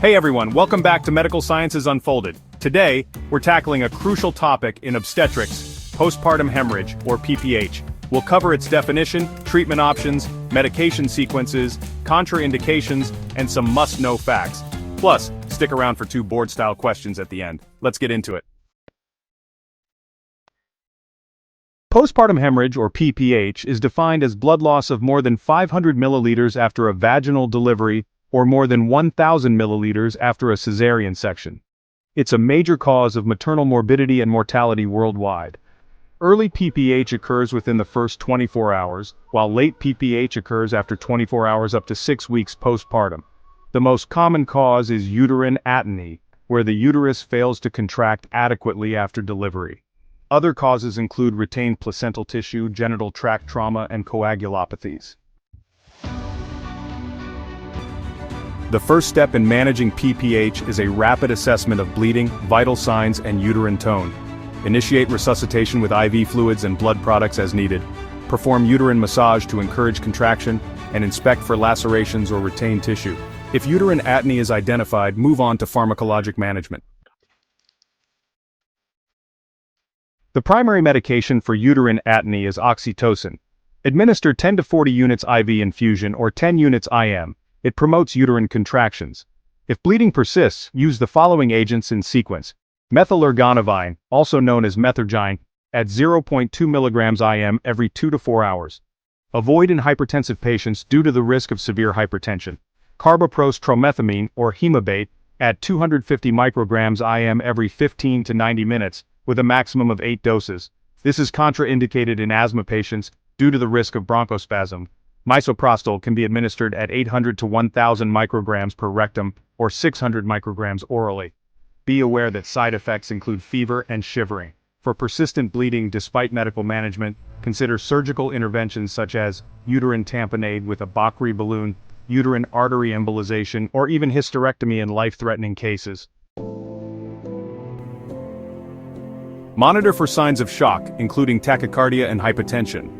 Hey everyone, welcome back to Medical Sciences Unfolded. Today, we're tackling a crucial topic in obstetrics, postpartum hemorrhage, or PPH. We'll cover its definition, treatment options, medication sequences, contraindications, and some must-know facts. Plus, stick around for 2 board-style questions at the end. Let's get into it. Postpartum hemorrhage, or PPH, is defined as blood loss of more than 500 milliliters after a vaginal delivery or more than 1,000 milliliters after a cesarean section. It's a major cause of maternal morbidity and mortality worldwide. Early PPH occurs within the first 24 hours, while late PPH occurs after 24 hours up to 6 weeks postpartum. The most common cause is uterine atony, where the uterus fails to contract adequately after delivery. Other causes include retained placental tissue, genital tract trauma, and coagulopathies. The first step in managing PPH is a rapid assessment of bleeding, vital signs, and uterine tone. Initiate resuscitation with IV fluids and blood products as needed. Perform uterine massage to encourage contraction, and inspect for lacerations or retained tissue. If uterine atony is identified, move on to pharmacologic management. The primary medication for uterine atony is oxytocin. Administer 10 to 40 units IV infusion or 10 units IM. It promotes uterine contractions. If bleeding persists, use the following agents in sequence. Methylergonavine, also known as Methergine, at 0.2 milligrams IM every 2 to 4 hours. Avoid in hypertensive patients due to the risk of severe hypertension. Carboprost-tromethamine, or Hemabate, at 250 micrograms IM every 15 to 90 minutes, with a maximum of 8 doses. This is contraindicated in asthma patients due to the risk of bronchospasm. Misoprostol can be administered at 800 to 1,000 micrograms per rectum or 600 micrograms orally. Be aware that side effects include fever and shivering. For persistent bleeding despite medical management, consider surgical interventions such as uterine tamponade with a Bacri balloon, uterine artery embolization, or even hysterectomy in life-threatening cases. Monitor for signs of shock, including tachycardia and hypotension.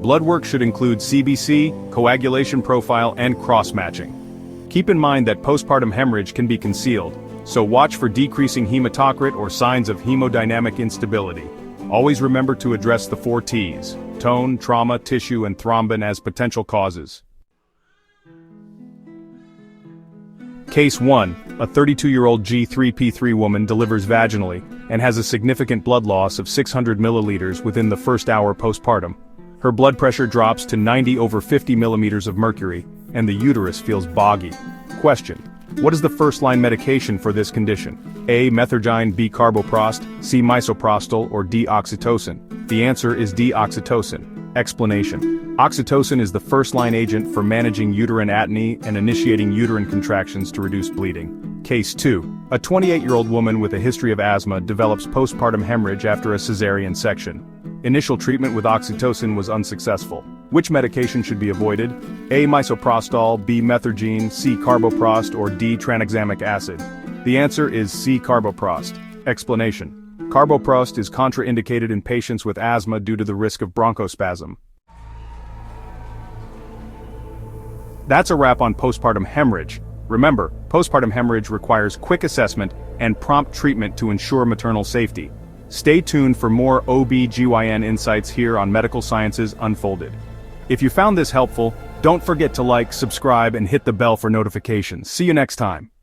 Blood work should include CBC, coagulation profile, and cross-matching. Keep in mind that postpartum hemorrhage can be concealed, so watch for decreasing hematocrit or signs of hemodynamic instability. Always remember to address the 4 T's: tone, trauma, tissue, and thrombin as potential causes. Case 1. A 32-year-old G3P3 woman delivers vaginally and has a significant blood loss of 600 milliliters within the first hour postpartum. Her blood pressure drops to 90/50 millimeters of mercury, and the uterus feels boggy. Question: what is the first-line medication for this condition? A. Methergine, B. Carboprost, C. Misoprostol, or D. Oxytocin? The answer is D. Oxytocin. Explanation: oxytocin is the first-line agent for managing uterine atony and initiating uterine contractions to reduce bleeding. Case 2. A 28-year-old woman with a history of asthma develops postpartum hemorrhage after a cesarean section. Initial treatment with oxytocin was unsuccessful. Which medication should be avoided? A. Misoprostol, B. Methergine, C. Carboprost, or D. Tranexamic acid? The answer is C. Carboprost. Explanation: Carboprost is contraindicated in patients with asthma due to the risk of bronchospasm. That's a wrap on postpartum hemorrhage. Remember, postpartum hemorrhage requires quick assessment and prompt treatment to ensure maternal safety. Stay tuned for more OB/GYN insights here on Medical Sciences Unfolded. If you found this helpful, don't forget to like, subscribe, and hit the bell for notifications. See you next time.